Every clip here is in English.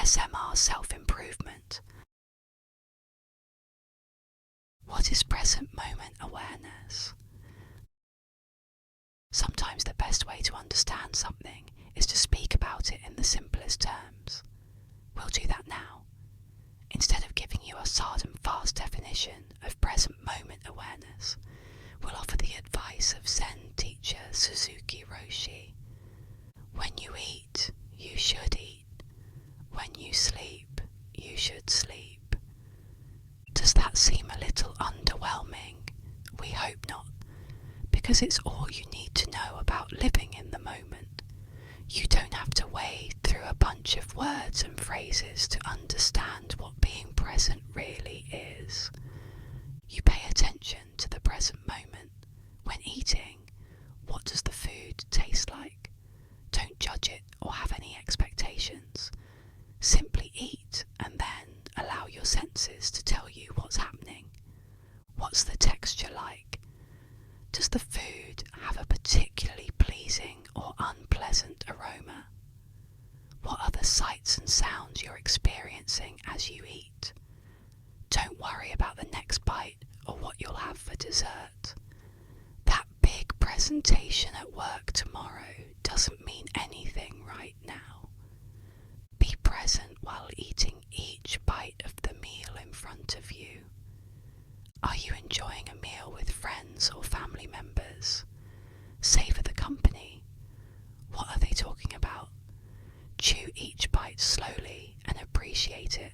ASMR self-improvement. What is present moment awareness? Sometimes the best way to understand something is to speak about it in the simplest terms. We'll do that now. Instead of giving you a hard and fast definition of present moment awareness, we'll offer the advice of Zen teacher Suzuki Roshi. When you eat, you should eat. When you sleep, you should sleep. Does that seem a little underwhelming? We hope not, because it's all you need to know about living in the moment. You don't have to wade through a bunch of words and phrases to understand what being present really is. You pay attention to the present moment. When eating, what does the food taste like? Don't judge it or have any expectations. Simply eat and then allow your senses to tell you what's happening. What's the texture like? Does the food have a particularly pleasing or unpleasant aroma? What are the sights and sounds you're experiencing as you eat? Don't worry about the next bite or what you'll have for dessert. That big presentation at work tomorrow doesn't mean anything right now. Be present while eating each bite of the meal in front of you. Are you enjoying a meal with friends or family members? Savor the company. What are they talking about? Chew each bite slowly and appreciate it.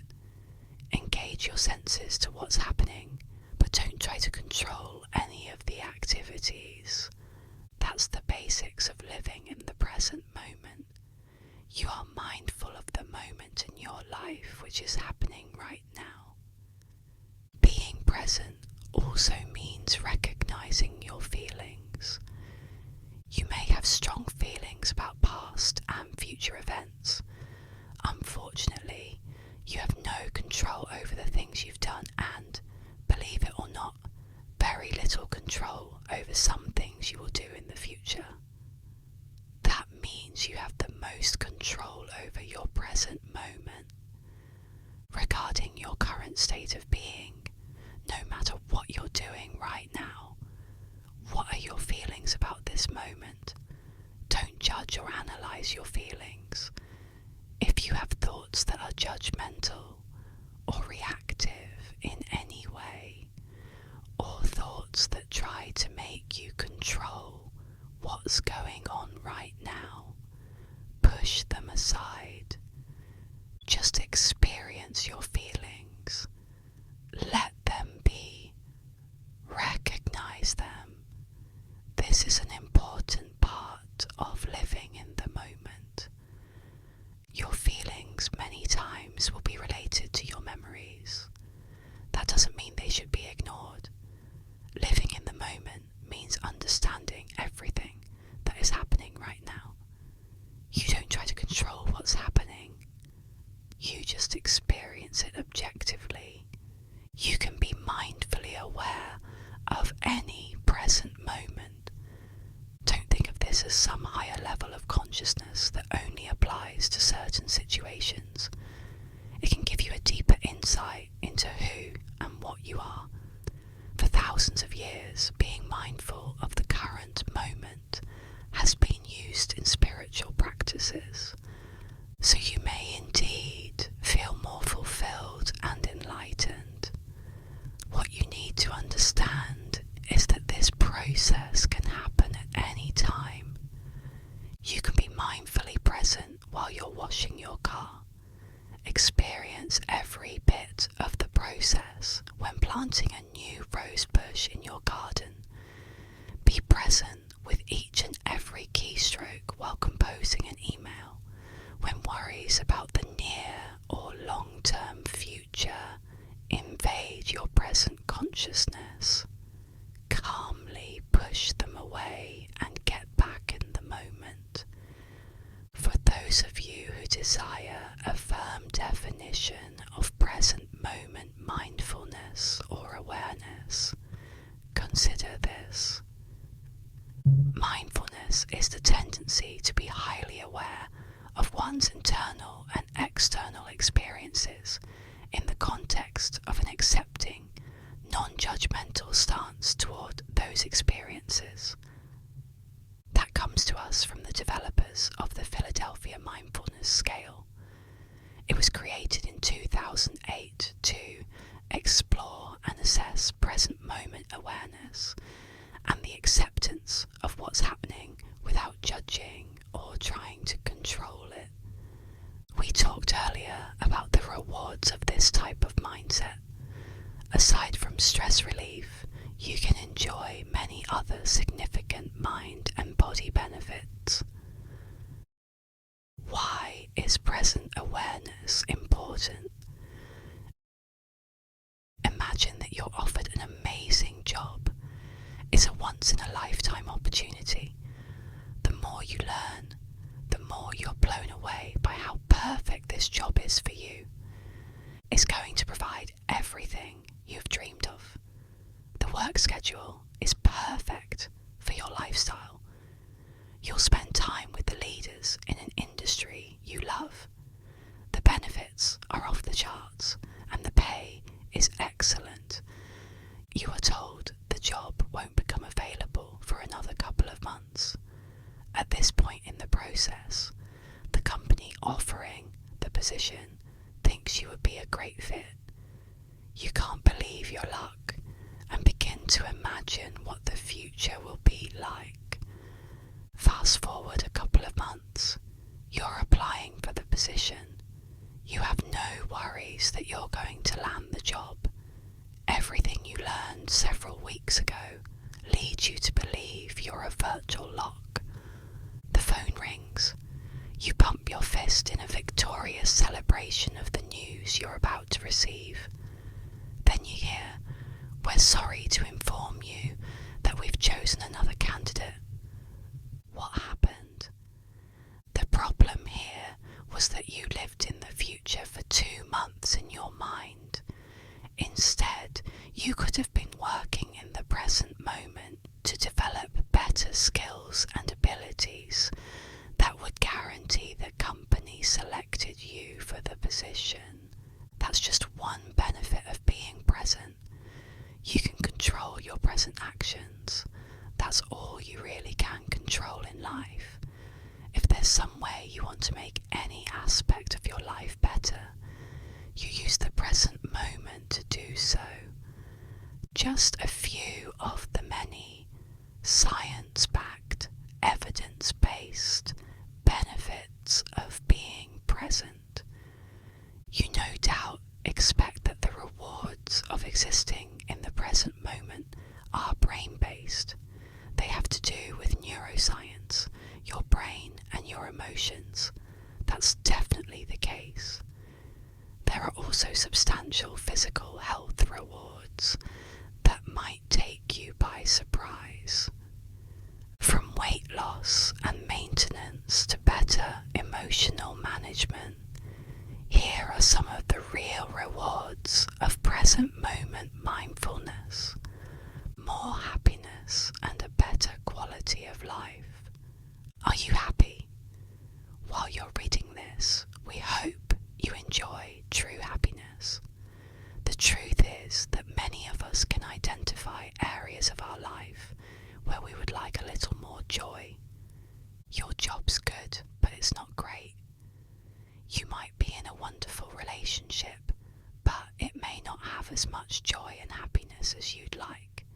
Engage your senses to what's happening, but don't try to control any of the activities. That's the basics of living in the present moment. You are mindful of the moment in your life which is happening right now. Being present also means recognizing your feelings. You may have strong feelings about past and future events. Unfortunately, you have no control over the things you've done and, believe it or not, very little control over some things you will do in the future. That means you have the most control over your present moment. Regarding your current state of being, no matter what you're doing right now, what are your feelings about this moment? Don't judge or analyze your feelings. If you have thoughts that are judgmental or reactive in any way, or thoughts that try to make you control what's going on right now, push them aside. Just experience your feelings. Let them be. Recognize them. This is an important part of living in the moment. Your feelings many times will be related to your memories. That doesn't mean they should be ignored. Living in the moment means understanding everything that is happening right now. You don't try to control what's happening. You just experience it objectively. You can be mindfully aware of any present moment. Don't think of this as some higher level of consciousness that only applies to certain situations. It can give you a deeper insight into who and what you are. For thousands of years, being mindful of the current moment has been used in spiritual practices. So you may indeed feel more fulfilled and enlightened. What you need to understand is that this process can happen at any time. You can be mindfully present while you're washing your car. Experience every bit of the process when planting a new rose bush in your garden. Be present with each and every keystroke while composing an email. When worries about the near or long-term future invade your present consciousness, calmly push them away and get back in the moment. For those of you who desire a firm definition of present moment mindfulness or awareness, consider this. Mindfulness is the tendency to be highly aware of one's internal and external experiences in the context of an accepting, non-judgmental stance toward those experiences. That comes to us from the developers of the Philadelphia Mindfulness Scale. It was created in 2008 to explore and assess present moment awareness and the acceptance of what's happening without judging or trying to control it. We talked earlier about the rewards of this type of mindset. Aside from stress relief, you can enjoy many other significant mind and body benefits. Why is present awareness important? Imagine that you're offered an amazing job. It's a once-in-a-lifetime opportunity. The more you learn, the more you're blown away by how perfect this job is for you. It's going to provide everything you've dreamed of. The work schedule is perfect for your lifestyle. You'll spend time with the leaders in an industry you love. The benefits are off the charts and the pay is excellent. You are told the job won't become available for another couple of months. At this point in the process, the company offering the position thinks you would be a great fit. You can't believe your luck and begin to imagine what the future will be like. Fast forward a couple of months, you're applying for the position. You have no worries that you're going to land the job. Everything you learned several weeks ago leads you to believe you're a virtual lock. The phone rings. You pump your fist in a victorious celebration of the news you're about to receive. Then you hear, "We're sorry to inform you that we've chosen another candidate." What happened? The problem here was that you lived in the future for 2 months in your mind. Instead, you could have been working in the present moment to develop better skills and abilities that would guarantee the company selected you for the position. That's just one benefit of being present. You can control your present actions. That's all you really can control in life. If there's some way you want to make any aspect of your life better, you use the present moment to do so. Just a few of the many science-backed, evidence-based benefits of being present. You no doubt expect that the rewards of existing in the present moment are brain-based. They have to do with neuroscience, your brain and your emotions. That's definitely the case. There are also substantial physical health rewards that might take you by surprise. From weight loss and maintenance to better emotional management, here are some of the real rewards of present moment mindfulness. More happiness and a better quality of life. Are you happy? While you're reading this, we hope you enjoy true happiness. The truth is that many of us can identify areas of our life where we would like a little more joy. Your job's good, but it's not great. You might be in a wonderful relationship, but it may not have as much joy and happiness as you'd like.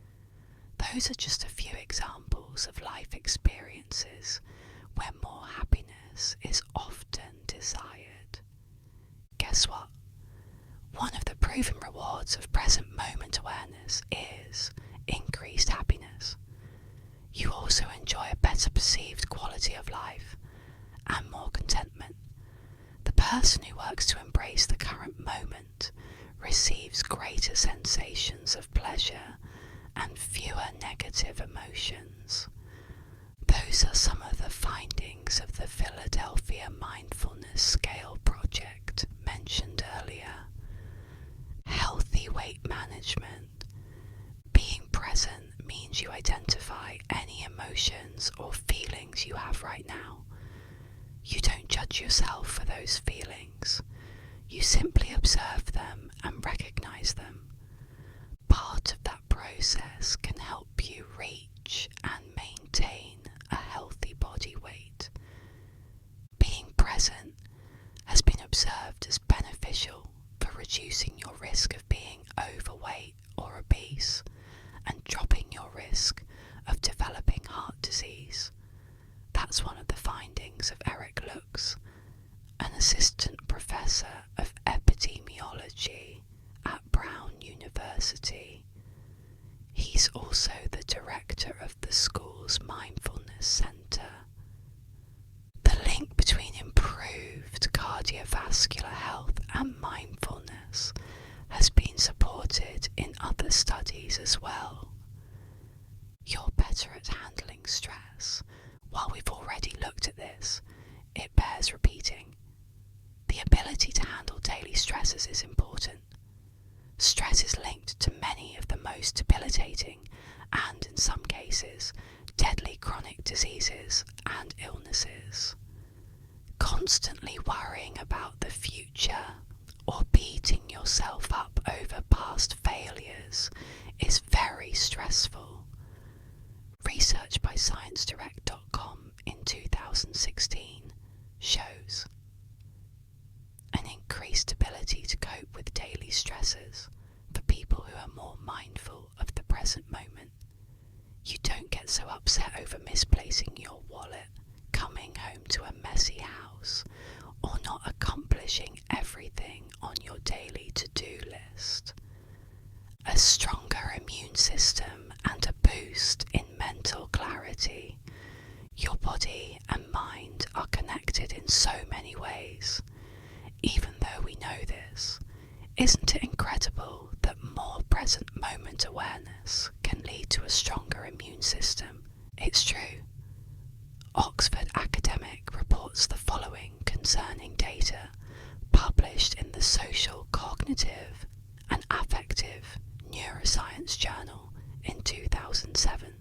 Those are just a few examples of life experiences where more happiness is often desired. Guess what? One of the proven rewards of present moment awareness is increased happiness. You also enjoy a better perceived quality of life and more contentment. The person who works to embrace the current moment receives greater sensations of pleasure and fewer negative emotions. Those are some of the findings of the Philadelphia Mindfulness Scale project mentioned earlier. Healthy weight management. Being present means you identify any emotions or feelings you have right now. You don't judge judge yourself for those feelings. You simply observe them and recognize them. Part of that process can help you reach and maintain a healthy body weight. Being present has been observed as beneficial for reducing your risk of being overweight or obese and dropping your risk of developing heart disease. That's one of the findings of Eric Lux, an assistant professor of epidemiology at Brown University. He's also the director of the school's Mindfulness Center. The link between improved cardiovascular health and mindfulness has been supported in other studies as well. You're better at handling stress. While we've already looked at this, it bears repeating. The ability to handle daily stresses is important. Stress is linked to many of the most debilitating and, in some cases, deadly chronic diseases and illnesses. Constantly worrying about the future or beating yourself up over past failures is very stressful. Research by ScienceDirect.com in 2016 shows an increased ability to cope with daily stresses for people who are more mindful of the present moment. You don't get so upset over misplacing your wallet, coming home to a messy house, or not accomplishing everything on your daily to-do list. A stronger immune system and a boost in mental clarity. Your body and mind are connected in so many ways. Even though we know this, isn't it incredible that more present moment awareness can lead to a stronger immune system? It's true. Oxford Academic reports the following concerning data published in the Social, Cognitive and Affective Neuroscience Journal in 2007.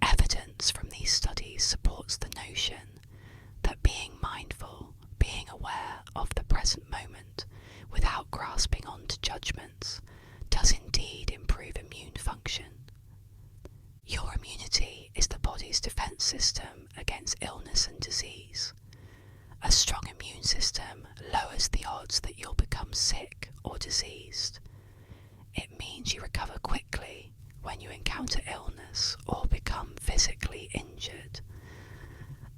Evidence from these studies supports the notion that being mindful, being aware of the present moment without grasping onto judgments, does indeed improve immune function. Your immunity is the body's defense system against illness and disease. A strong immune system lowers the odds that you'll become sick or diseased. It means you recover quickly when you encounter illness or become physically injured.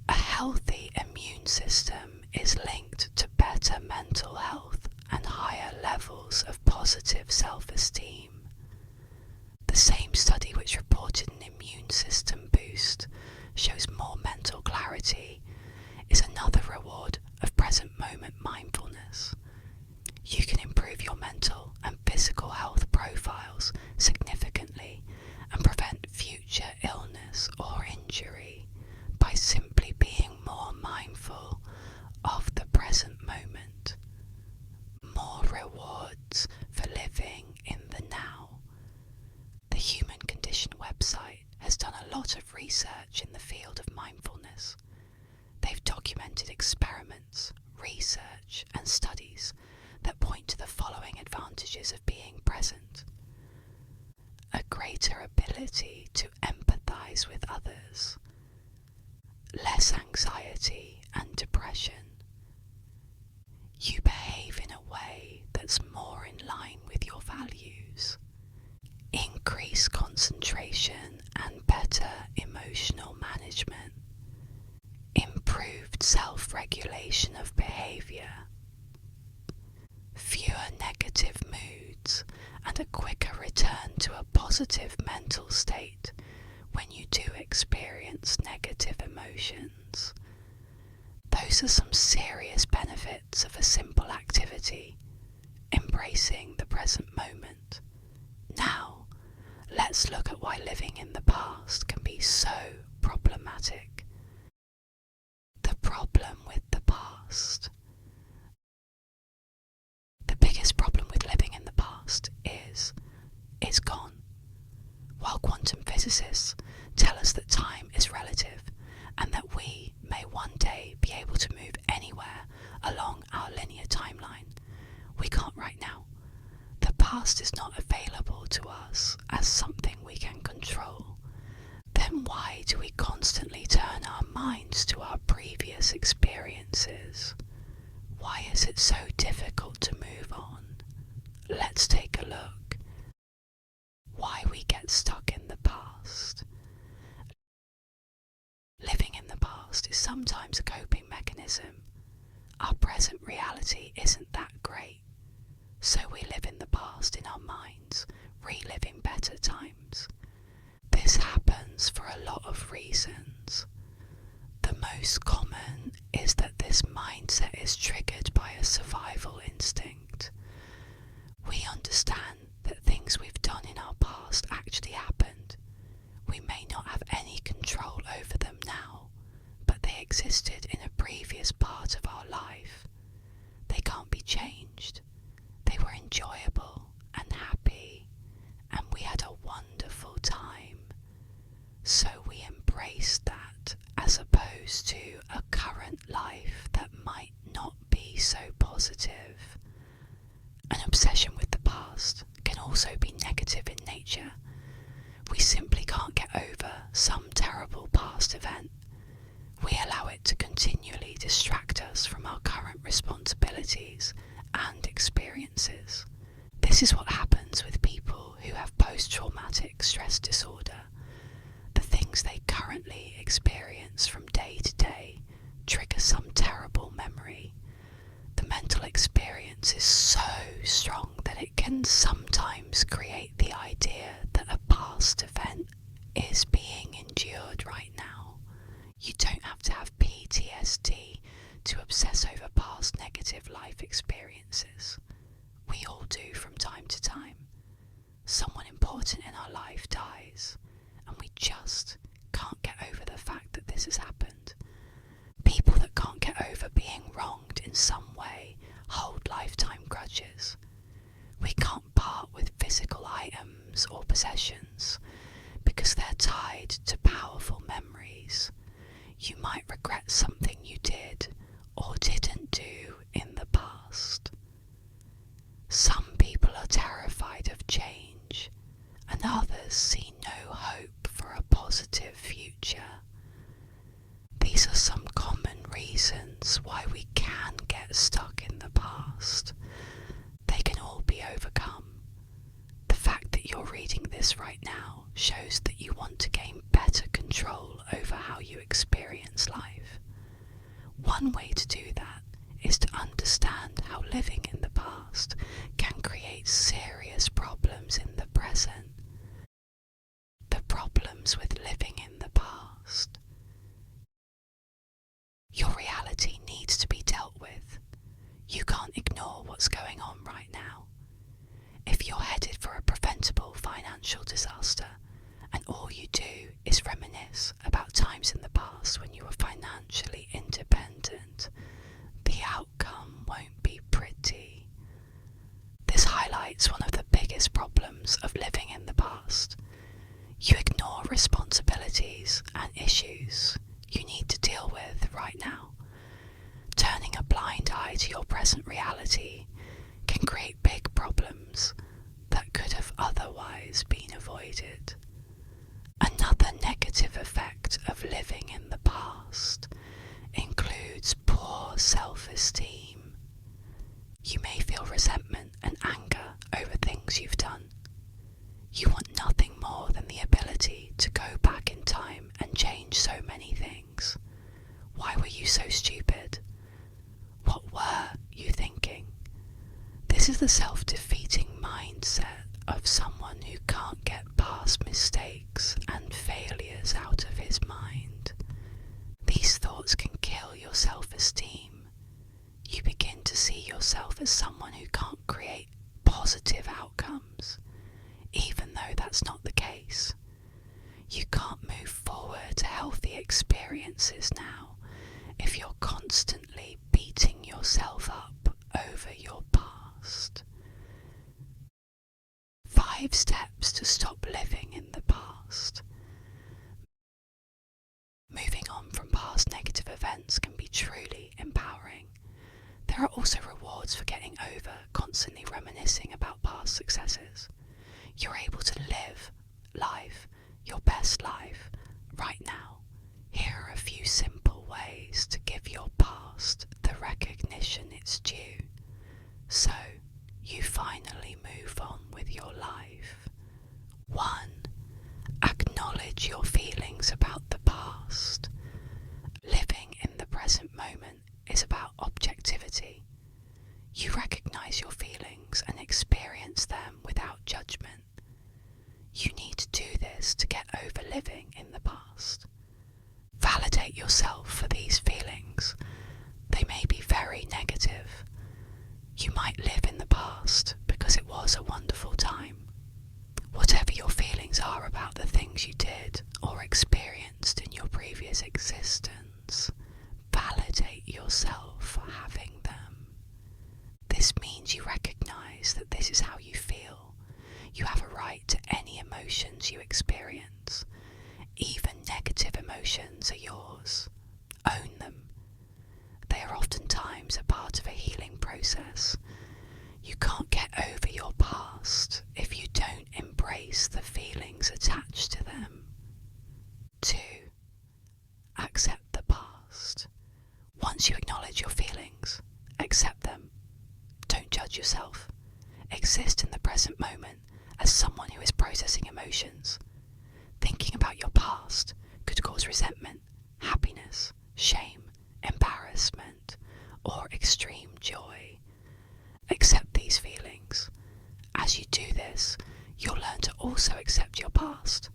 A healthy immune system is linked to better mental health and higher levels of positive self-esteem. The same study which reported an immune system boost shows more mental clarity is another reward of present moment mindfulness. You can improve your mental and physical health profiles significantly and prevent future illness or injury by simply being more mindful of the present moment. More rewards for living in the now. The Human Condition website has done a lot of research in the field of mindfulness. They've documented experiments, research, and studies that point to the following advantages of being present. A greater ability to empathize with others. Less anxiety and depression. You behave in a way that's more in line with your values. Increased concentration and better emotional management. Improved self-regulation of behavior. Fewer negative moods and a quicker return to a positive mental state when you do experience negative emotions. Those are some serious benefits of a simple activity, embracing the present moment. Now, let's look at why living in the past can be so problematic. The problem with the past. The biggest problem with living in the past is it's gone. While quantum physicists tell us that time is relative and that we may one day be able to move past is not available to us as something we can control, then why do we constantly turn our minds to our previous experiences? Why is it so difficult to move on? Let's take a look. Why we get stuck in the past. Living in the past is sometimes a coping mechanism. Our present reality isn't that great, so we live in the past in our minds, reliving better times. This happens for a lot of reasons. The most common is that this mindset is triggered by a survival instinct. We understand that things we've done in our past actually happened. We may not have any control over them now, but they existed in a previous part of our life. They can't be changed. They were enjoyable and happy, and we had a wonderful time. So we embrace that as opposed to a current life that might not be so positive. An obsession with the past can also be negative in nature. We simply can't get over some terrible past event. We allow it to continually distract us from our current responsibilities and experiences. This is what happens with people who have post-traumatic stress disorder. The things they currently experience from day to day trigger some terrible memory. The mental experience is so strong that it can sometimes create the idea that a past event is being endured right now. You don't have to have PTSD to obsess over past negative life experiences. We all do from time to time. Someone important in our life dies, and we just can't get over the fact that this has happened. People that can't get over being wronged in some way hold lifetime grudges. We can't part with physical items or possessions because they're tied to powerful memories. You might regret something you did or didn't do in the past. Some people are terrified of change, and others see no hope for a positive future. These are some common reasons why we can get stuck in the past. They can all be overcome. The fact that you're reading this right now shows that you want to gain better control over how you experience life. One way to do that is to understand how living in the past can create serious problems in the present. The problems with living in the past. Your reality needs to be dealt with. You can't ignore what's going on right now. If you're headed for a preventable financial disaster, and all you do is reminisce about times in the past when you were financially independent, the outcome won't be pretty. This highlights one of the biggest problems of living in the past. You ignore responsibilities and issues you need to deal with right now. Turning a blind eye to your present reality can create big problems that could have otherwise been avoided. Another negative effect of living in the past includes poor self-esteem. You may feel resentment and anger over things you've done. You want nothing more than the ability to go back in time and change so many things. Why were you so stupid? What were you thinking? This is the self-defeating mindset of someone who can't get past mistakes and failures out of his mind. These thoughts can kill your self-esteem. You begin to see yourself as someone who can't create positive outcomes, even though that's not the case. You can't move forward to healthy experiences now if you're constantly beating yourself up over your past. 5 steps to stop living in the past. Moving on from past negative events can be truly empowering. There are also rewards for getting over constantly reminiscing about past successes. You're able to live life, your best life, right now. Here are a few simple ways to give your past the recognition it's due, so you finally move on with your life. 1. Acknowledge your feelings about the past. Living in the present moment is about objectivity. You recognize your feelings and experience them without judgment. You need to do this to get over living in the past. Validate yourself for these feelings. They may be very negative. You might live in the past because it was a wonderful time. Whatever your feelings are about the things you did or experienced in your previous existence, validate yourself for having them. This means you recognize that this is how you feel. You have a right to any emotions you experience. Even negative emotions are yours. Own them. They are oftentimes a part of a healing process. You can't get over your past if you don't embrace the feelings attached to them. 2. Accept the past. Once you acknowledge your feelings, accept them. Don't judge yourself. Exist in the present moment as someone who is processing emotions. Thinking about your past could cause resentment, happiness, shame, embarrassment, or extreme joy. Accept these feelings. As you do this, you'll learn to also accept your past.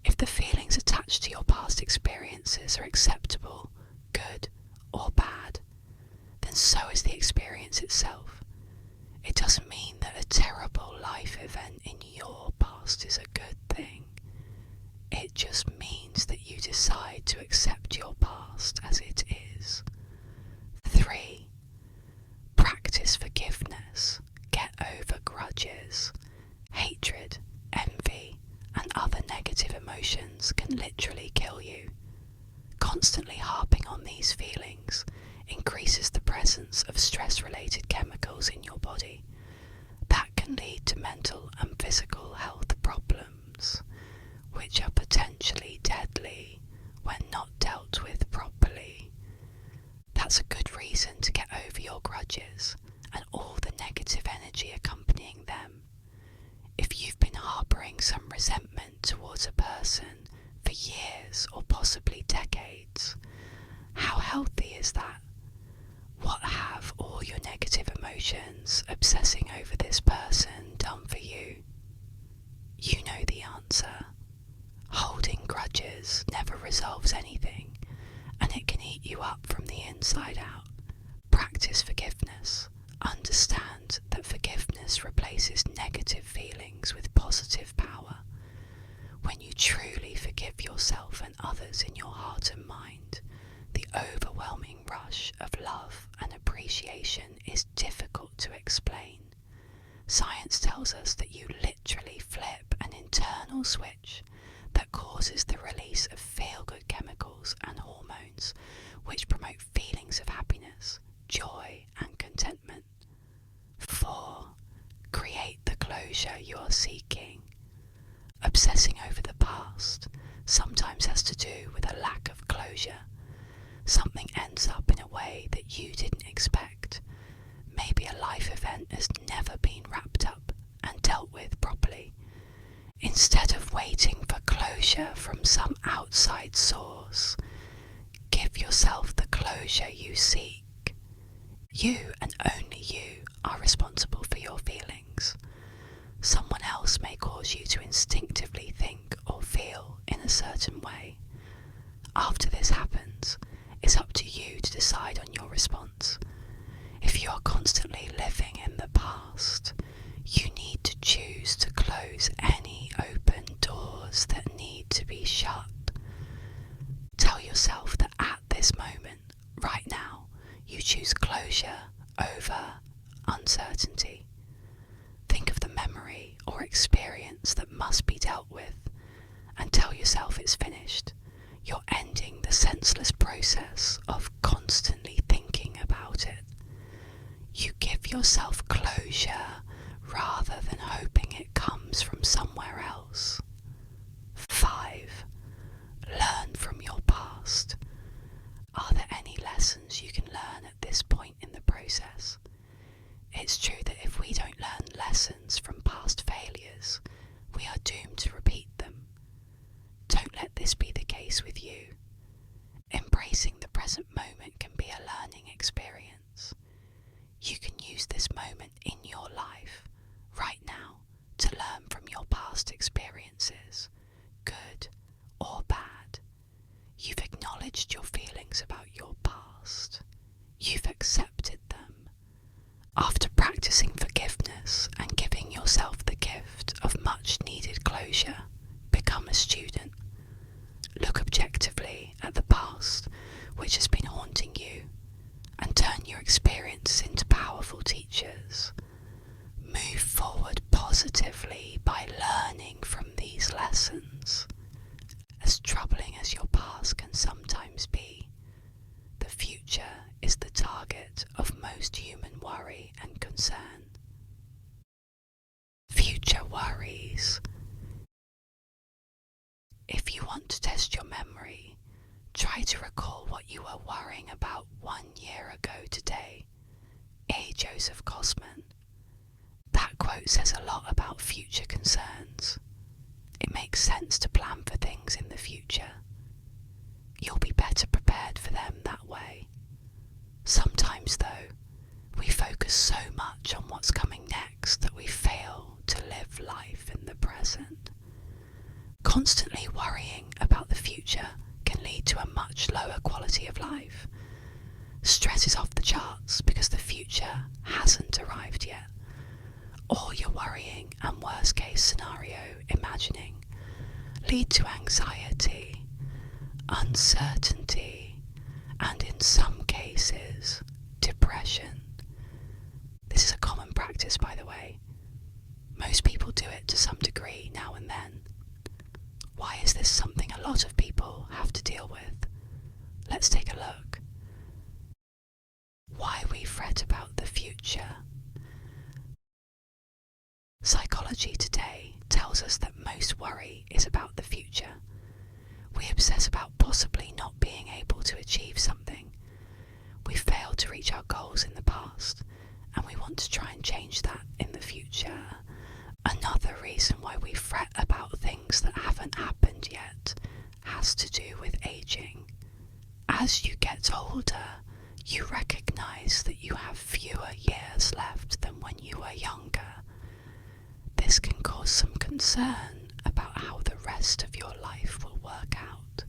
If the feelings attached to your past experiences are acceptable, good, or bad, then so is the experience itself. It doesn't mean that a terrible life event in your past is a good thing. It just means that you decide to accept your past as it is. 3. Practice forgiveness. Get over grudges. Hatred, envy, and other negative emotions can literally kill you. Constantly harping on these feelings increases the presence of stress-related chemicals in your body. That can lead to mental and physical health problems, which are potentially deadly when not dealt with properly. That's a good reason to get over your grudges and all the negative energy accompanying them. If you've been harbouring some resentment towards a person for years or possibly decades, how healthy is that? What have all your negative emotions obsessing over this person done for you? You know the answer. Holding grudges never resolves anything, and it can eat you up from the inside out. Practice forgiveness. Understand that forgiveness replaces negative feelings with positive power. When you truly forgive yourself and others in your heart and mind, the overwhelming rush of love and appreciation is difficult to explain. Science tells us that you literally flip an internal switch that causes the release of feel-good chemicals and hormones, which promote feelings of happiness, joy, and contentment. 4. Create the closure you are seeking. Obsessing over the past sometimes has to do with a lack of closure. Something ends up in a way that you didn't expect. Maybe a life event has never been wrapped up and dealt with properly. Instead of waiting for closure from some outside source, give yourself the closure you seek. You and only you are responsible for your feelings. Someone else may cause you to instinctively think or feel in a certain way. After this happens, it's up to you to decide on your response. If you are constantly living in the past, you need to choose to close any open doors that need to be shut. Tell yourself that at this moment, right now, you choose closure over uncertainty. Think of the memory or experience that must be dealt with and tell yourself it's finished. You're ending the senseless process of constantly thinking about it. closure rather than hoping it comes from somewhere else. 5. Learn from your past. Are there any lessons you can learn at this point in the process? It's true that if we don't learn lessons from past failures, we are doomed to repeat them. Don't let this be the case with you. Embracing the present moment can be a learning experience. You can use this moment in your life, right now, to learn from your past experiences, good or bad. You've acknowledged your feelings about your past. You've accepted them. After practicing forgiveness and giving yourself the gift of much needed closure, become a student. Look objectively at the past which has been haunting you and turn your experiences into powerful teachers. Move forward positively by learning from these lessons. As troubling as your past can sometimes be, the future is the target of most human worry and concern. Future worries. If you want to test your memory, try to recall what you were worrying about 1 year ago today. A. Joseph Kosman. That quote says a lot about future concerns. It makes sense to plan for things in the future. You'll be better prepared for them that way. Sometimes, though, we focus so much on what's coming next that we fail to live life in the present. Constantly worrying about the future can lead to a much lower quality of life. Stress is off the charts because the future hasn't arrived yet. All your worrying and worst case scenario imagining lead to anxiety, uncertainty, and in some cases, depression. This is a common practice, by the way. Most people do it to some degree now and then. Why is this something a lot of people have to deal with? Let's take a look. Why we fret about the future. Psychology today tells us that most worry is about the future. We obsess about possibly not being able to achieve something. We failed to reach our goals in the past, and we want to try and change that in the future. Another reason why we fret about things that haven't happened yet has to do with aging. As you get older, you recognize that you have fewer years left than when you were younger. This can cause some concern about how the rest of your life will work out.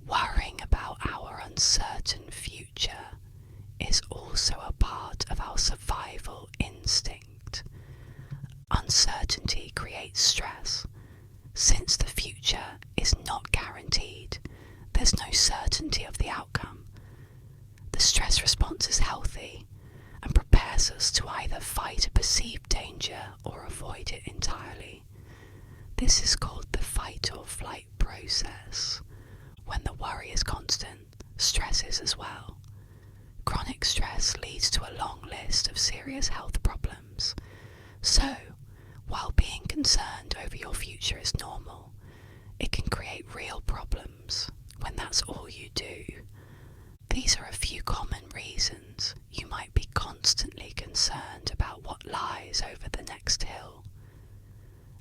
Worrying about our uncertain future is also a part of our survival instinct. Uncertainty creates stress. Since the future is not guaranteed, there's no certainty of the outcome. The stress response is healthy and prepares us to either fight a perceived danger or avoid it entirely. This is called the fight or flight process. When the worry is constant, stress is as well. Chronic stress leads to a long list of serious health problems. So, while being concerned over your future is normal, it can create real problems when that's all you do. These are a few common reasons you might be constantly concerned about what lies over the next hill.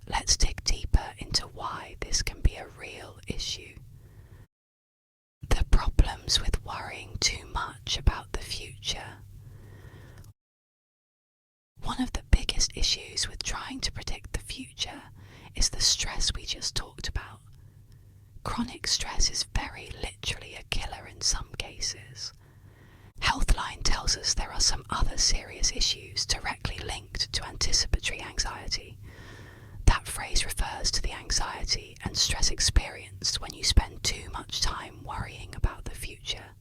Let's dig deeper into why this can be a real issue. The problems with worrying too much about the future. One of the biggest issues with trying to predict the future is the stress we just talked about. Chronic stress is very literally a killer in some cases. Healthline tells us there are some other serious issues directly linked to anticipatory anxiety. That phrase refers to the anxiety and stress experienced when you spend too much time worrying about the future.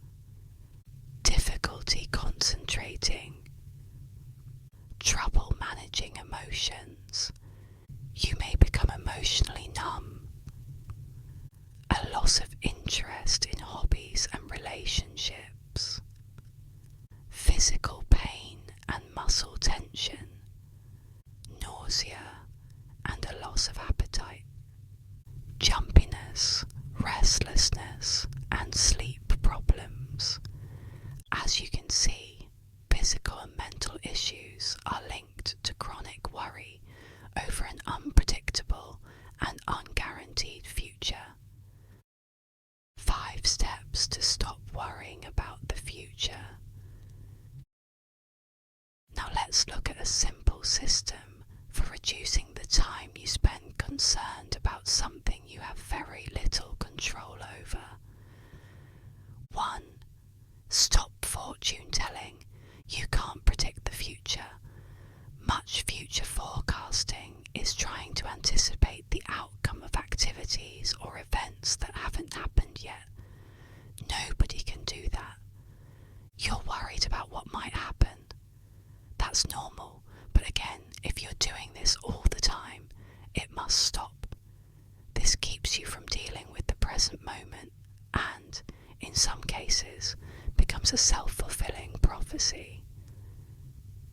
Difficulty concentrating. Trouble managing emotions. You may become emotionally numb. A loss of interest in hobbies and relationships. Physical pain and muscle muscle tension, nausea and a loss of appetite, jumpiness, restlessness and sleep problems. As you can see, physical and mental issues are linked to chronic worry over an unpredictable and unguaranteed future. 5 steps to stop worrying about the future. Now let's look at a simple system for reducing the time you spend concerned about something you have very little control over. 1. Stop fortune telling. You can't predict the future. Much future forecasting is trying to anticipate the outcome of activities or events that haven't happened yet. Nobody can do that. You're worried about what might happen. That's normal, but again, if you're doing this all the time, it must stop. This keeps you from dealing with the present moment and, in some cases, becomes a self-fulfilling prophecy.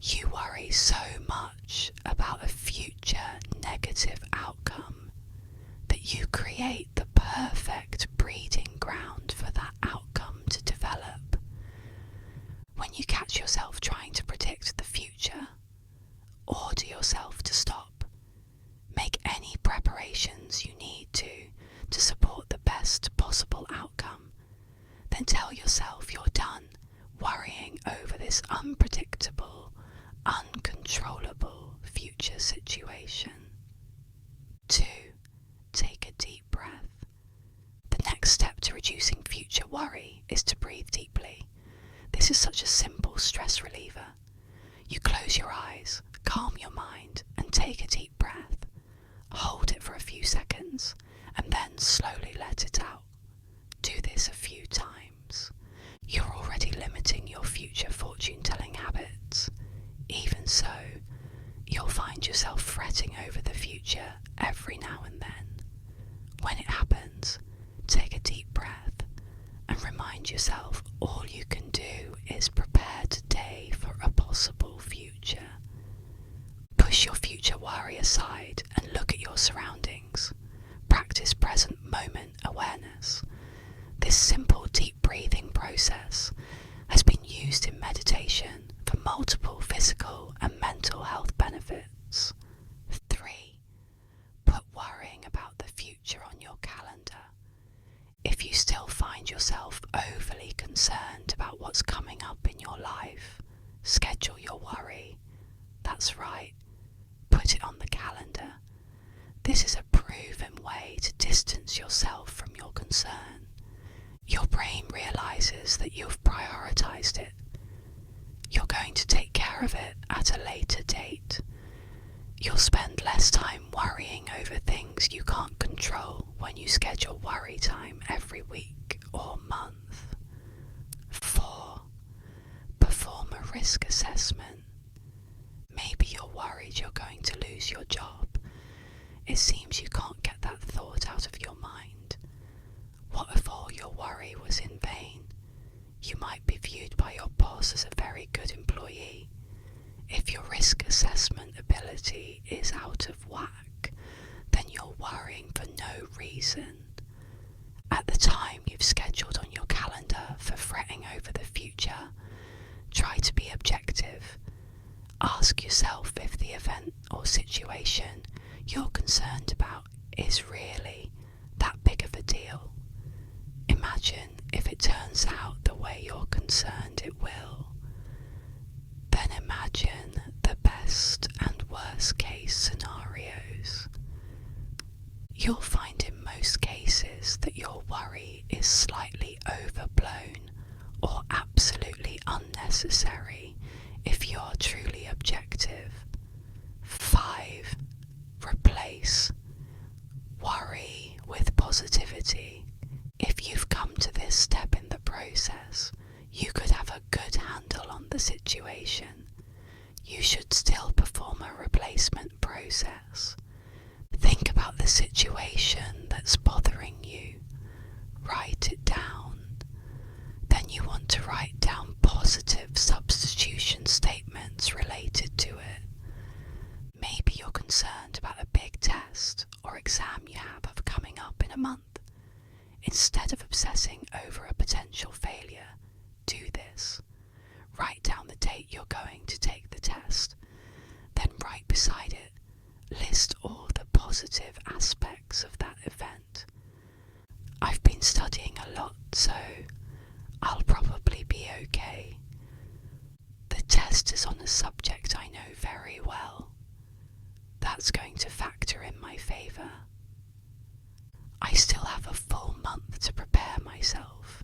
You worry so much about a future negative outcome that you create the perfect breeding ground for that outcome to develop. When you catch yourself trying to predict the future, order yourself to stop. Make any preparations you need to support the best possible outcome. Then tell yourself you're done worrying over this unpredictable, uncontrollable future situation. 2. Take a deep breath. The next step to reducing future worry is to breathe deeply. This is such a simple stress reliever. You close your eyes, calm your mind, and take a deep breath. Hold it for a few seconds, and then slowly let it out. Do this a few times. You're already limiting your future fortune-telling habits. Even so, you'll find yourself fretting over the future every now and then. When it happens, take a deep breath and remind yourself all you can do is prepare today for a possible future. Push your future worry aside and look at your surroundings. Practice present moment awareness. This simple deep breathing process has been used in meditation for multiple physical and mental health benefits. 3. Put worrying about the future on your calendar. If you still find yourself overly concerned about what's coming up in your life, schedule your worry. That's right, put it on the calendar. This is a proven way to distance yourself from your concern. Your brain realizes that you've prioritized it. You're going to take care of it at a later date. You'll spend less time worrying over things you can't control when you schedule worry time every week or month. 4. Perform a risk assessment. Maybe you're worried you're going to lose your job. It seems you can't get that thought out of your mind. What if all your worry was in vain? You might be viewed by your boss as a very good employee. If your risk assessment ability is out of whack, then you're worrying for no reason. At the time you've scheduled on your calendar for fretting over the future, try to be objective. Ask yourself if the event or situation you're concerned about is really that big of a deal. Imagine if it turns out the way you're concerned it will. Then imagine the best and worst case scenarios. You'll find in most cases that your worry is slightly overblown or absolutely unnecessary if you're truly objective. 5. Replace worry with positivity. If you've come to this step in the process, you could have a good handle on the situation. You should still perform a replacement process. Think about the situation that's bothering you. Write it down. Then you want to write down positive positive substitution statements related to it. Maybe you're concerned about a big test or exam you have coming up in a month. Instead of obsessing over a potential failure, do this. Write down the date you're going to take the test. Then right beside it, list all the positive aspects of that event. I've been studying a lot, so I'll probably be okay. The test is on a subject I know very well. That's going to factor in my favour. I still have a full month to prepare myself,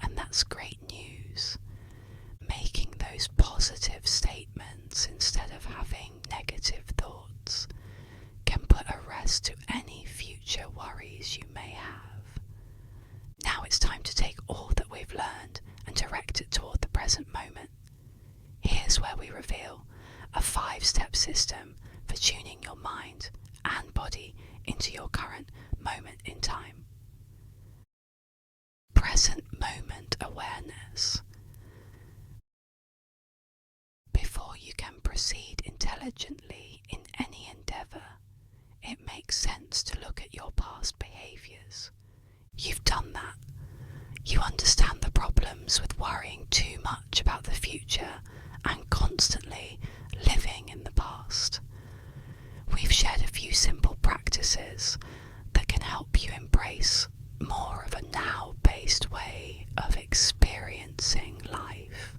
and that's great news. Making those positive statements instead of having negative thoughts can put a rest to any future worries you may have. Now it's time to take all that we've learned and direct it toward the present moment. Here's where we reveal a 5-step system for tuning your mind and body into your current moment in time. Present moment awareness. Before you can proceed intelligently in any endeavour, it makes sense to look at your past behaviours. You've done that. You understand the problems with worrying too much about the future and constantly living in the past. We've shared a few simple practices that can help you embrace more of a now-based way of experiencing life.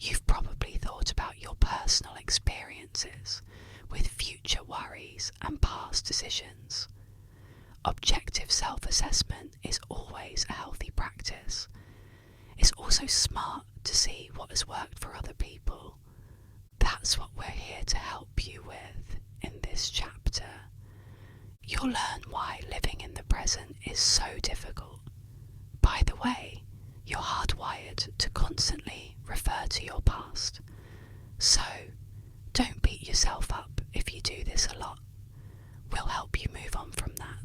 You've probably thought about your personal experiences with future worries and past decisions. Objective self-assessment is always a healthy practice. It's also smart to see what has worked for other people. That's what we're here to help you with in this chapter. You'll learn why living in the present is so difficult. By the way, you're hardwired to constantly refer to your past. So, don't beat yourself up if you do this a lot. We'll help you move on from that.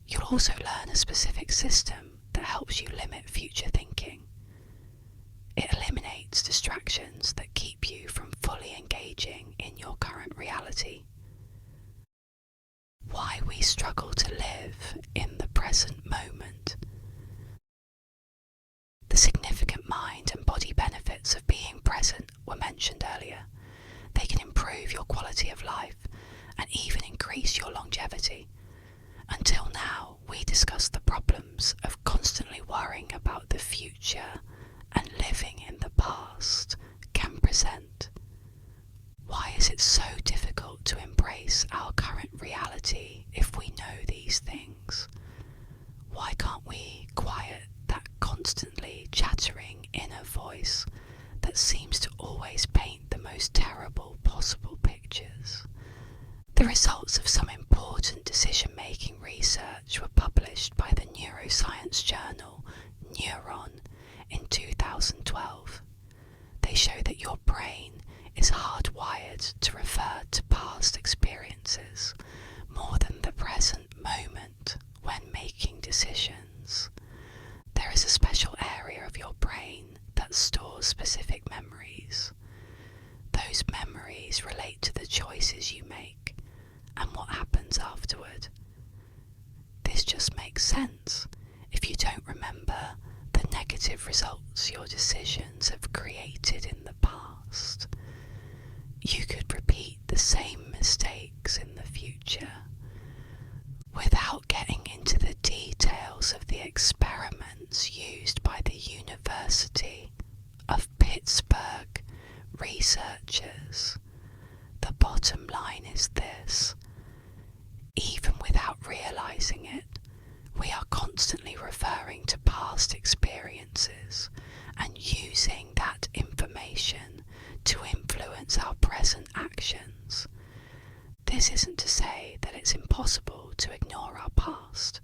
You'll also learn a specific system that helps you limit future thinking. It eliminates distractions that keep you from fully engaging in your current reality. Why we struggle to live in the present moment. The significant mind and body benefits of being present were mentioned earlier. They can improve your quality of life and even increase your longevity. Until now, we discussed the problems of constantly worrying about the future and living in the past can present. Why is it so difficult to embrace our current reality if we know these things? Why can't we quiet that constantly chattering inner voice that seems to always paint the most terrible possible pictures? The results of some important decision-making research were published by the neuroscience journal Neuron in 2012. They show that your brain is hardwired to refer to past experiences more than the present moment when making decisions. There is a special area of your brain that stores specific memories. Those memories relate to the choices you make and what happens afterward. This just makes sense if you don't remember the negative results your decisions have created in the past. You could repeat the same mistakes in the future. Without getting into the details of the experiments used by the University of Pittsburgh researchers, the bottom line is this. Even without realizing it, we are constantly referring to past experiences and using that information to influence our present actions. This isn't to say that it's impossible to ignore our past.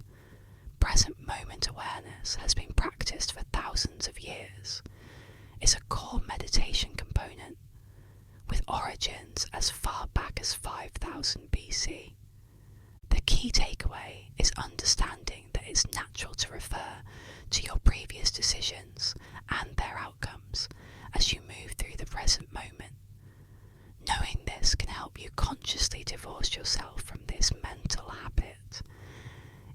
Present moment awareness has been practiced for thousands of years. It's a core meditation component, with origins as far back as 5000 BC. The key takeaway is understanding that it's natural to refer to your previous decisions and their outcomes as you move through the present moment. Knowing this can help you consciously divorce yourself from this mental habit.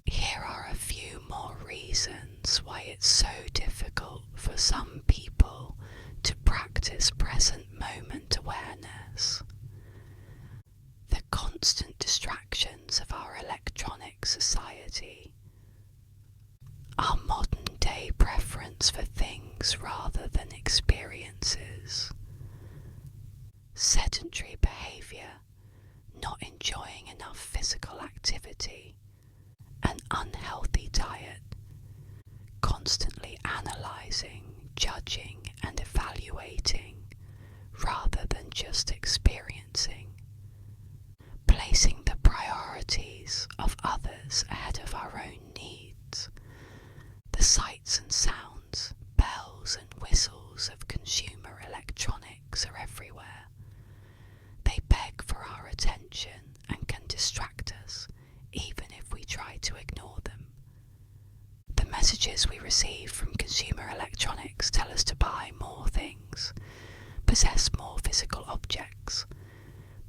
Here are a few more reasons why it's so difficult for some people to practice present moment awareness. The constant distractions of our electronic society, our modern day preference for things rather than experiences, sedentary behaviour, not enjoying enough physical activity, an unhealthy diet, constantly analysing, judging and evaluating rather than just experiencing, placing the priorities of others ahead of our own needs. The sights and sounds, bells and whistles of consumer electronics are everywhere. They beg for our attention and can distract us, even if we try to ignore them. The messages we receive from consumer electronics tell us to buy more things, possess more physical objects.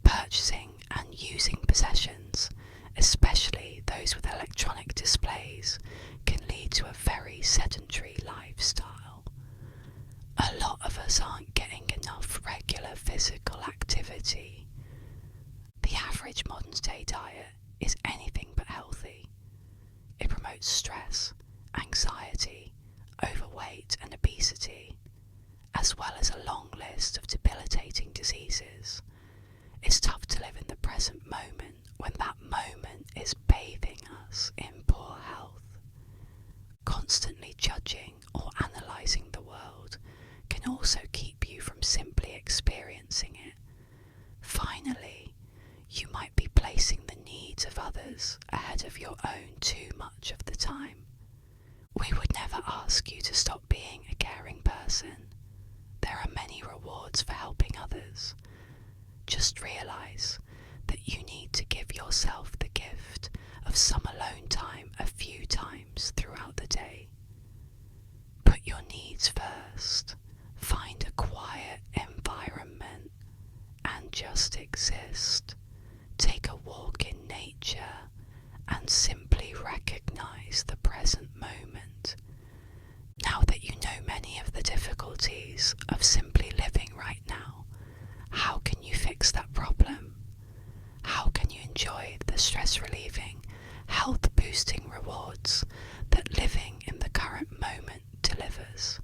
Purchasing and using possessions, especially those with electronic displays, can lead to a very sedentary lifestyle. A lot of us aren't getting enough regular physical activity. The average modern day diet is anything but healthy. It promotes stress, anxiety, overweight and obesity, as well as a long list of debilitating diseases. It's tough to live in the present moment when that moment is bathing us in poor health. Constantly judging or analysing the world can also keep you from simply experiencing it. Finally, you might be placing the needs of others ahead of your own too much of the time. We would never ask you to stop being a caring person. There are many rewards for helping others. Just realise that you need to give yourself the gift of some alone time a few times throughout the day. Put your needs first. Find a quiet environment and just exist. Take a walk in nature and simply recognise the present moment. Now that you know many of the difficulties of simply living right now, how can you fix that problem? How can you enjoy the stress-relieving, health-boosting rewards that living in the current moment delivers?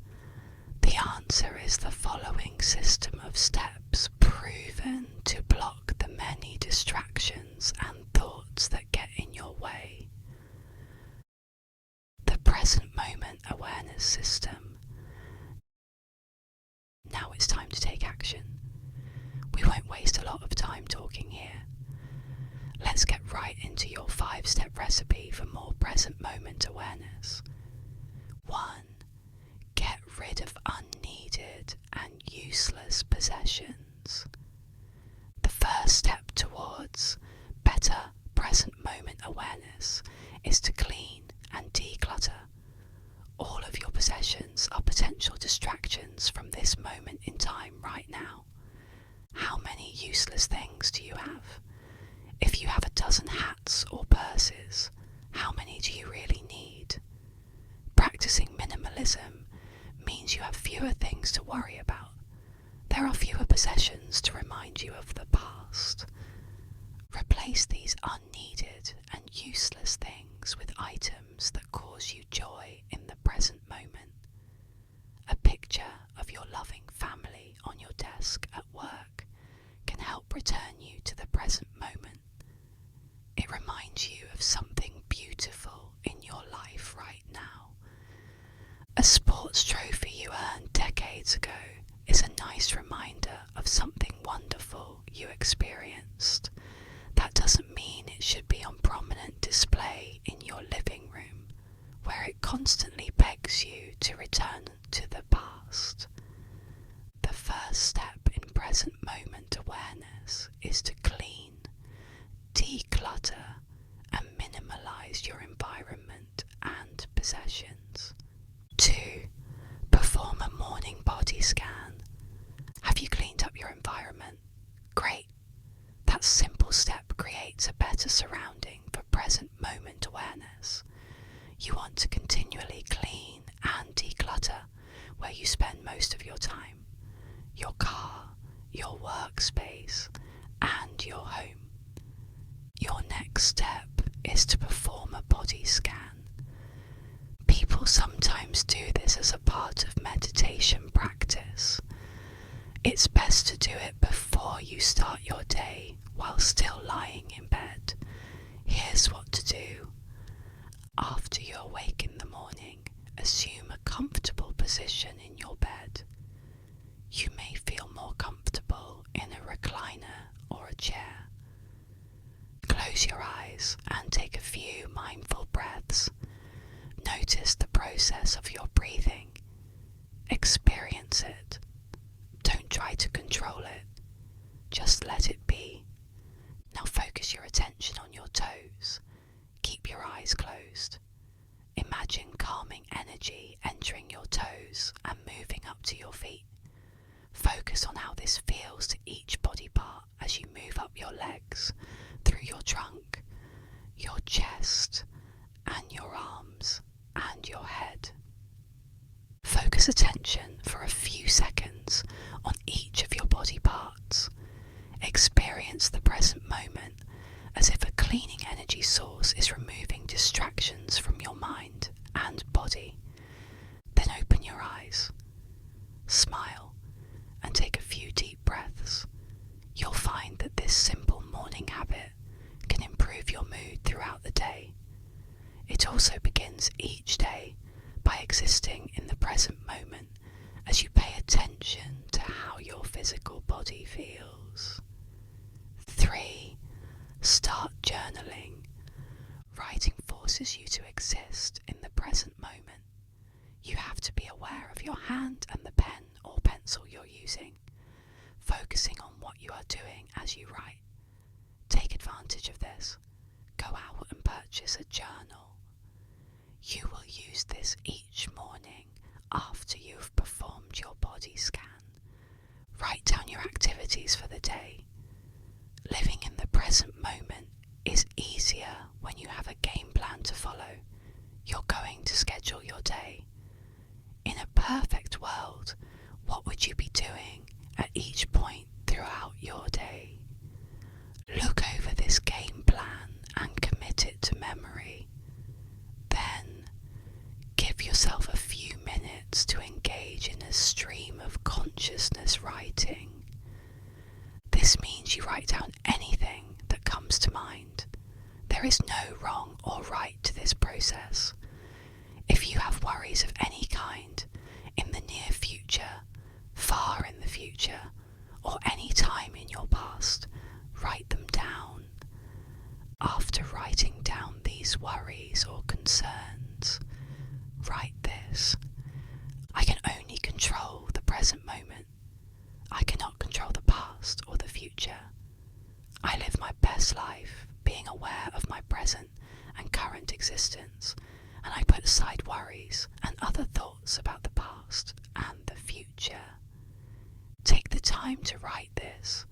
The answer is the following system of steps proven to block the many distractions and thoughts that get in your way. The present moment awareness system. Now it's time to take action. We won't waste a lot of time talking here. Let's get right into your 5-step recipe for more present moment awareness. 1. Get rid of unneeded and useless possessions. The first step towards better present moment awareness is to clean and declutter. All of your possessions are potential distractions from this moment in time right now. How many useless things do you have? If you have a dozen hats or purses, how many do you really need? Practicing minimalism means you have fewer things to worry about. There are fewer possessions to remind you of the past. Replace these unneeded and useless things with items that cause you joy in the present moment. A picture of your loving family on your desk at work can help return you to the present moment. It reminds you of something beautiful in your life right now. A sports trophy you earned decades ago is a nice reminder of something wonderful you experienced. That doesn't mean it should be on prominent display in your living room, where it constantly begs you to return to the past. The first step in present moment awareness is to clean, declutter, and minimalize your environment and possessions. 2. Perform a morning body scan. Have you cleaned up your environment? Great. That simple step creates a better surrounding for present moment awareness. You want to continually clean and declutter where you spend most of your time, your car, your workspace, and your home. Your next step is to perform a body scan. People sometimes do this as a part of meditation practice. It's best to do it before you start your day while still lying in bed. Here's what to do. After you awake in the morning, assume a comfortable position in your bed. You may feel more comfortable in a recliner or a chair. Close your eyes and take a few mindful breaths. Notice the process of your breathing. Experience it. Don't try to control it. Just let it be. Now focus your attention on your toes. Keep your eyes closed. Imagine calming energy entering your toes and moving up to your feet. Focus on how this feels to each body part as you move up your legs, through your trunk, your chest, and your arms, and your head. Focus attention for a few seconds on each of your body parts. Experience the present moment as if a cleaning energy source is removing distractions from your mind and body. Then open your eyes, smile, and take a few deep breaths. You'll find that this simple morning habit can improve your mood throughout the day. It also begins each day by existing in the present moment as you pay attention to how your physical body feels. 3. Start journaling. Writing forces you to exist in the present moment. You have to be aware of your hand and the pen or pencil you're using, focusing on what you are doing as you write. Take advantage of this. Go out and purchase a journal. You will use this each morning after you've performed your body scan. Write down your activities for the day. Living in the present moment is easier when you have a game plan to follow. You're going to schedule your day. In a perfect world, what would you be doing at each point throughout your day? Look over this game plan and commit it to memory. Then, give yourself a few minutes to engage in a stream of consciousness writing. This means you write down anything that comes to mind. There is no wrong or right to this process. If you have worries of any kind, in the near future, far in the future, or any time in your past, write them down. After writing down these worries or concerns, write this: I can only control the present moment. I cannot control the past or the future. I live my best life being aware of my present and current existence, and I put aside worries and other thoughts about the past and the future. Take the time to write this,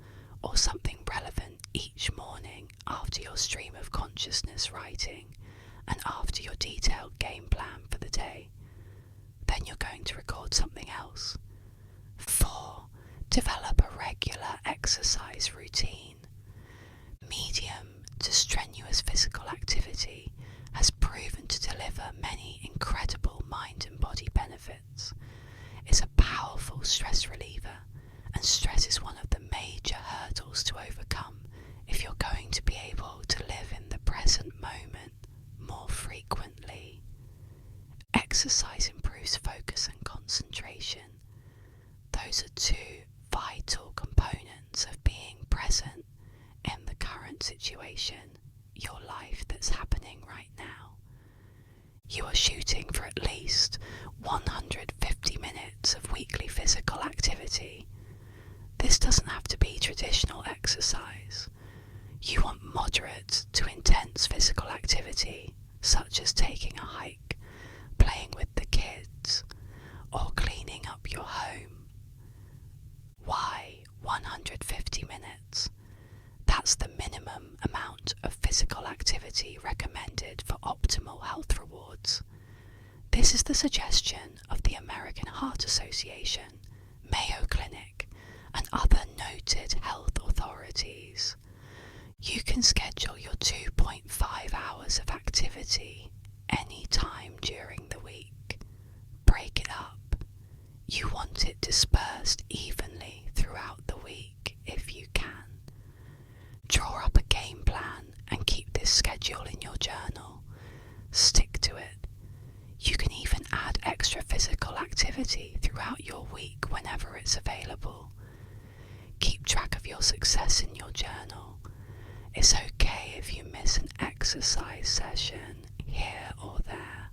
or something relevant, each morning after your stream of consciousness writing and after your detailed game plan for the day. Then you're going to record something else. 4. Develop a regular exercise routine. Medium to strenuous physical activity has proven to deliver many incredible mind and body benefits. It's a powerful stress reliever, and stress is one of the major hurdles to overcome if you're going to be able to live in the present moment more frequently. Exercise improves focus and concentration. Those are two vital components of being present in the current situation, your life that's happening right now. You are shooting for at least 150 minutes of weekly physical activity. This doesn't have to be traditional exercise. You want moderate to intense physical activity, such as taking a hike, playing with the kids, 150 minutes. That's the minimum amount of physical activity recommended for optimal health rewards. This is the suggestion of the American Heart Association, Mayo Clinic, and other noted health authorities. You can schedule your 2.5 hours of activity any time during the week. Break it up. You want it dispersed evenly throughout the week if you can. Draw up a game plan and keep this schedule in your journal. Stick to it. You can even add extra physical activity throughout your week whenever it's available. Keep track of your success in your journal. It's okay if you miss an exercise session here or there.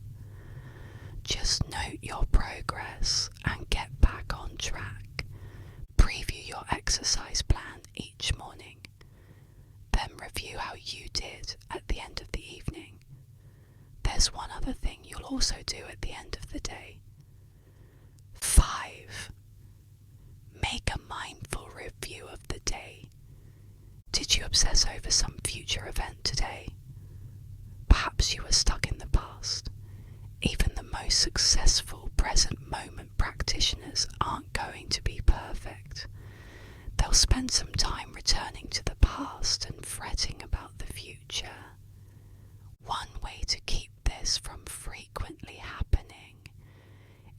Just note your progress and get back on track. Preview your exercise plan each morning. Then review how you did at the end of the evening. There's one other thing you'll also do at the end of the day. 5. Make a mindful review of the day. Did you obsess over some future event today? Perhaps you were stuck in the past. Even the most successful present moment practitioners aren't going to be perfect. They'll spend some time returning to the past and fretting about the future. One way to keep this from frequently happening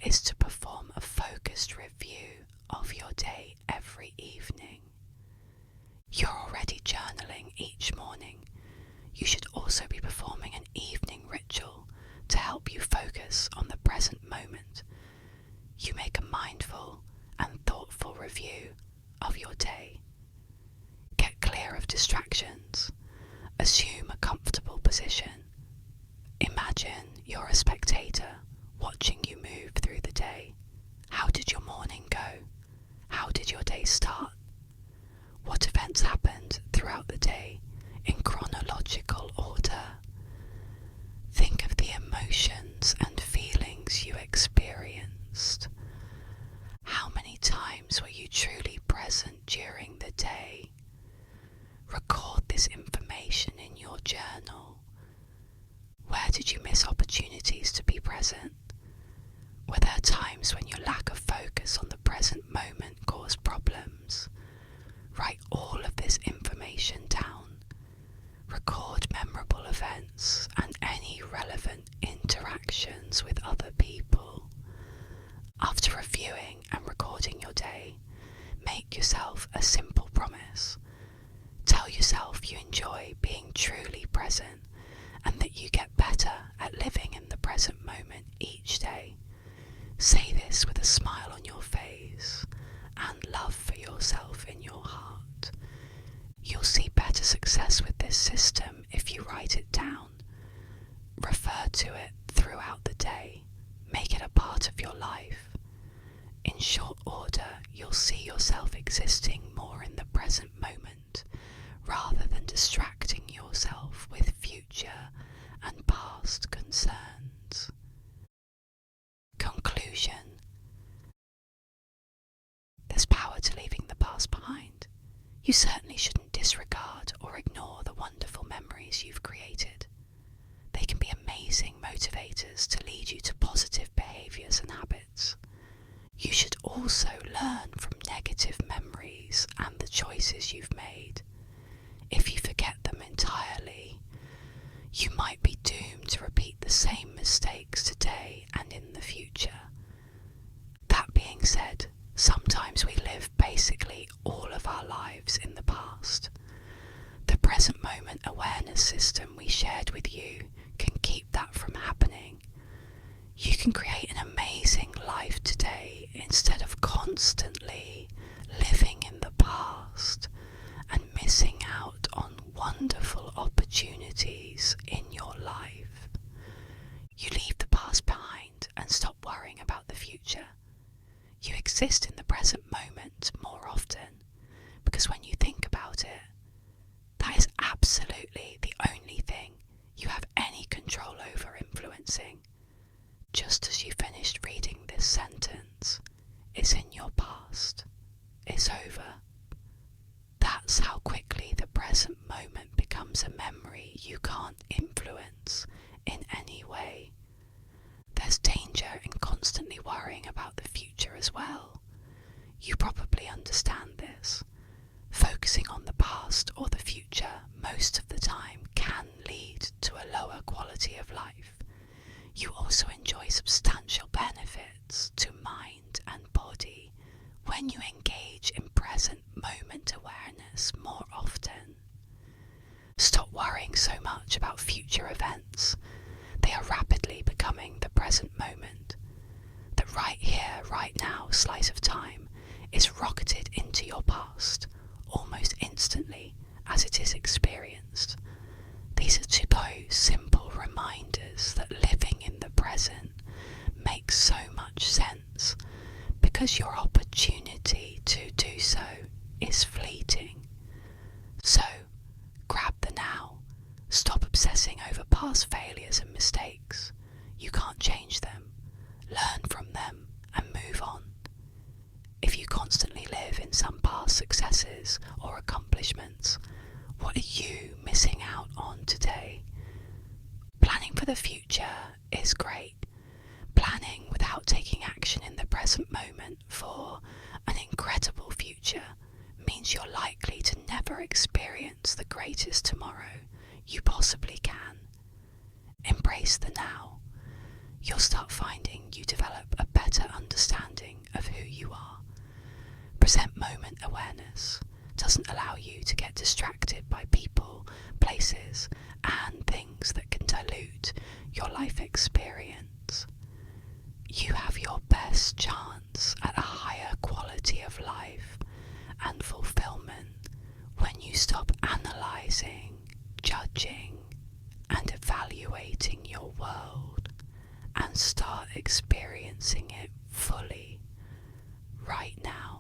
is to perform a focused review of your day every evening. You're already journaling each morning. You should also be performing an evening ritual to help you focus on the present moment. You make a mindful and thoughtful review of your day. Get clear of distractions. Assume a comfortable position. Imagine you're a spectator watching you move through the day. How did your morning go? How did your day start? What events happened throughout the day in chronological order? Think of the emotions and feelings you experienced. How many times were you truly present during the day? Record this information in your journal. Where did you miss opportunities to be present? Were there times when your lack of focus on the present moment caused problems? Write all of this information down. Record memorable events and any relevant interactions with other people. After reviewing and recording your day, make yourself a simple promise. Tell yourself you enjoy being truly present and that you get better at living in the present moment each day. Say this with a smile on your face and love for yourself in your heart. You'll see better success with this system if you write it down. Refer to it throughout the day. Make it a part of your life. In short order, you'll see yourself existing more in the present moment, rather than distracting yourself with future and past concerns. Conclusion. There's power to leaving the past behind. You certainly shouldn't disregard or ignore the wonderful memories you've created. They can be amazing motivators to lead you to positive behaviours and habits. You should also learn from negative memories and the choices you've made. If you forget them entirely, you might be doomed to repeat the same mistakes today and in the future. That being said, sometimes we live basically all of our lives in the past. The present moment awareness system we shared with you can keep that from happening. You can create an amazing life today instead of constantly living in the past and missing out on wonderful opportunities in your life. You leave the past behind and stop worrying about the future. You exist in the present moment more often, because when you think about it, that is absolutely the only thing you have any control over influencing. Just as you finished reading this sentence, it's in your past. It's over. moment becomes a memory you can't influence in any way. There's danger in constantly worrying about the future as well. You probably understand this. Focusing on the past or the future most of the time can lead to a lower quality of life. You also enjoy substantial benefits to mind and body when you engage in present moment awareness more often. Stop worrying so much about future events. They are rapidly becoming the present moment. The right here, right now slice of time is rocketed into your past almost instantly as it is experienced. These are to those simple reminders that living in the present makes so much sense because your opportunity to do so is fleeting. So, grab the now. Stop obsessing over past failures and mistakes. You can't change them. Learn from them and move on. If you constantly live in some past successes or accomplishments, what are you missing out on today? Planning for the future is great. Planning without taking action in the present moment for an incredible future means you're likely to never experience the greatest tomorrow you possibly can. Embrace the now. You'll start finding you develop a better understanding of who you are. Present moment awareness doesn't allow you to get distracted by people, places, and things that can dilute your life experience. You have your best chance at a higher quality of life and fulfillment when you stop analysing, judging, and evaluating your world and start experiencing it fully right now.